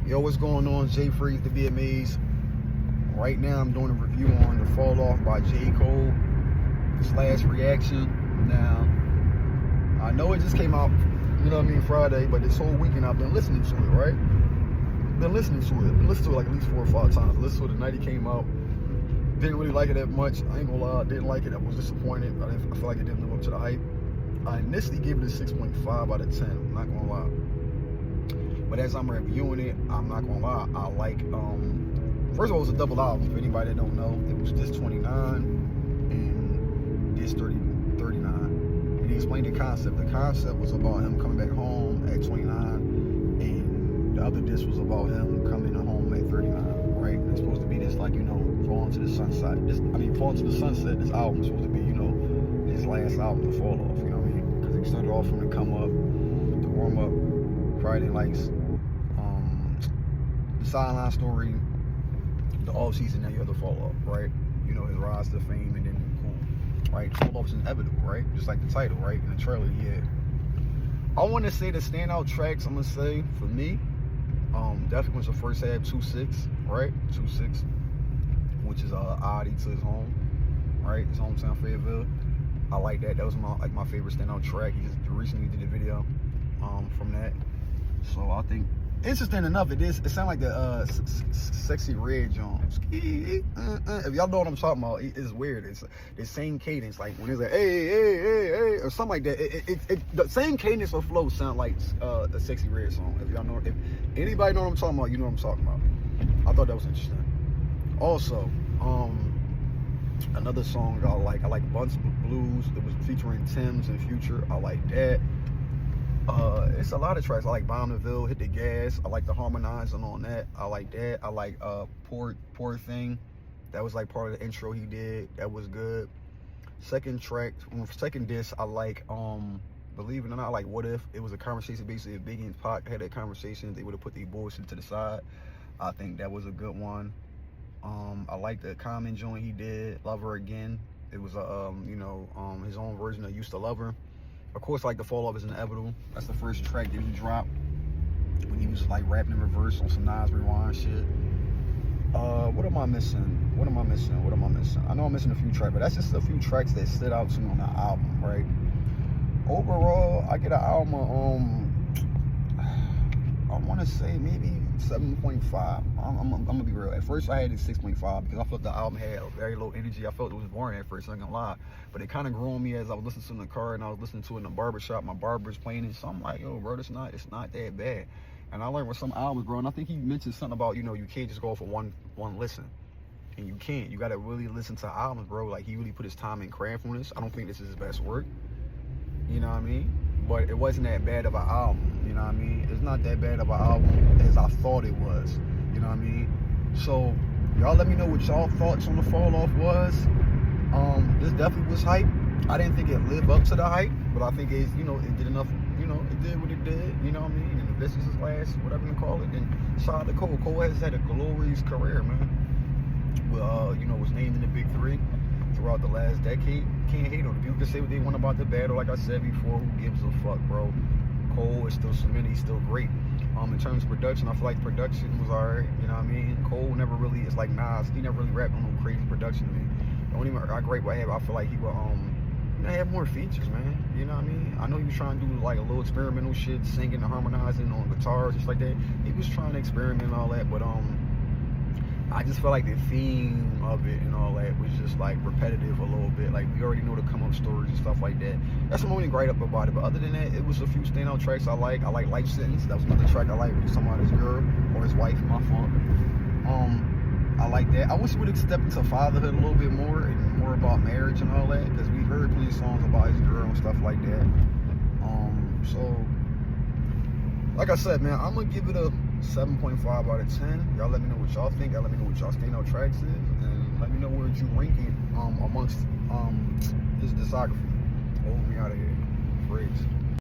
Yo, what's going on? Jay Freeze, the BMAs. Right now, I'm doing a review on The Fall Off by J. Cole / Reaction. Now, I know it just came out, you know what I mean, Friday, but this whole weekend I've been listening to it, right? Been listening to it like at least 4 or 5 times. Listened to it the night it came out. Didn't really like it that much. I ain't gonna lie, didn't like it. I was disappointed. I feel like it didn't live up to the hype. I initially gave it a 6.5 out of 10. I'm not gonna lie. But as I'm reviewing it, I'm not gonna lie, I like, first of all, it was a double album. For anybody that don't know, it was this 29 and this 39. And he explained the concept. The concept was about him coming back home at 29, and the other disc was about him coming home at 39, right? It's supposed to be this, like, you know, falling to the sunset. Falling to the sunset. This album is supposed to be, you know, his last album, The Fall Off, you know what I mean? Because he started off from the come up, the warm up, Friday Nights, the Sideline Story, the off season, now you have The Fall Off, right? You know, his rise to fame, and then cool, right? The Fall Off is inevitable, right? Just like the title, right? In the trailer, yeah. I want to say the standout tracks, I'm gonna say, for me, definitely was the first half, 2-6, right? 2-6, which is oddity to his home, right? His hometown, Fayetteville. I like that. That was my favorite standout track. He just recently did a video from that. So I think, interesting enough, it sounds like the Sexy Red Jones. If y'all know what I'm talking about, it's weird. It's the same cadence, like when it's like hey, or something like that. The same cadence or flow sound like the Sexy Red song. If y'all know, if anybody know what I'm talking about, you know what I'm talking about. I thought that was interesting. Also, another song I like Bunch Blues. It was featuring Tim's and Future. I like that. It's a lot of tracks. I like Bonneville, Hit the Gas. I like the harmonizing on that. I like that. I like Poor Thing. That was like part of the intro he did. That was good. Second disc, I like believe it or not, I like What If. It was a conversation basically if Biggie and Pac had that conversation, they would have put their bullshit to the side. I think that was a good one. I like the Common joint he did, Love Her Again. It was a his own version of Used to Love Her. Of course, like The Fall Off is inevitable. That's the first track that he dropped when he was like rapping in reverse on some Nas Rewind shit. What am I missing? I know I'm missing a few tracks, but that's just a few tracks that stood out to me on the album, right? Overall, I get an album I want to say maybe 7.5. I'm gonna be real. At first I had it 6.5 because I felt the album had a very low energy. I felt it was boring at first, I'm not gonna lie. But it kind of grew on me as I was listening to it in the car and I was listening to it in the barbershop. My barber's playing it, so I'm like, yo, bro, it's not that bad. And I learned with some albums, bro, and I think he mentioned something about, you know, you can't just go for one listen. And you can't. You gotta really listen to albums, bro. Like, he really put his time and craft on this. I don't think this is his best work. You know what I mean? But it wasn't that bad of an album, you know what I mean? It's not that bad of an album as I thought it was, you know what I mean? So, y'all let me know what y'all thoughts on The Fall Off was. This definitely was hype. I didn't think it lived up to the hype, but I think it did enough, it did what it did, you know what I mean? And if this is his last, whatever you call it, then shout out to Cole. Cole has had a glorious career, man. Well, was named in the Big Three throughout the last decade. Can't hate on it. People can say what they want about the battle. Like I said before, who gives a fuck, bro? Cole is still cemented. He's still great. In terms of production, I feel like production was alright. You know what I mean? Cole never really, it's like Nas. He never really rapped on no crazy production to me. The only great I feel like he would have more features, man. You know what I mean? I know he was trying to do like a little experimental shit, singing and harmonizing on guitars, just like that. He was trying to experiment and all that, but I just felt like the theme of it and all that was just like repetitive a little bit. Like, we already know the come up stories and stuff like that. That's the only great up about it. But other than that, it was a few standout tracks I like. I like Life Sentence. That was another track I like. He was talking about his girl or his wife, my fault. I like that. I wish we would have stepped into fatherhood a little bit more and more about marriage and all that, because we heard plenty of songs about his girl and stuff like that. So like I said, man, I'm gonna give it a 7.5 out of 10. Y'all let me know what y'all think. Y'all let me know what y'all standout tracks is, and let me know where you rank it amongst his discography. Hold me out of here. Freaks.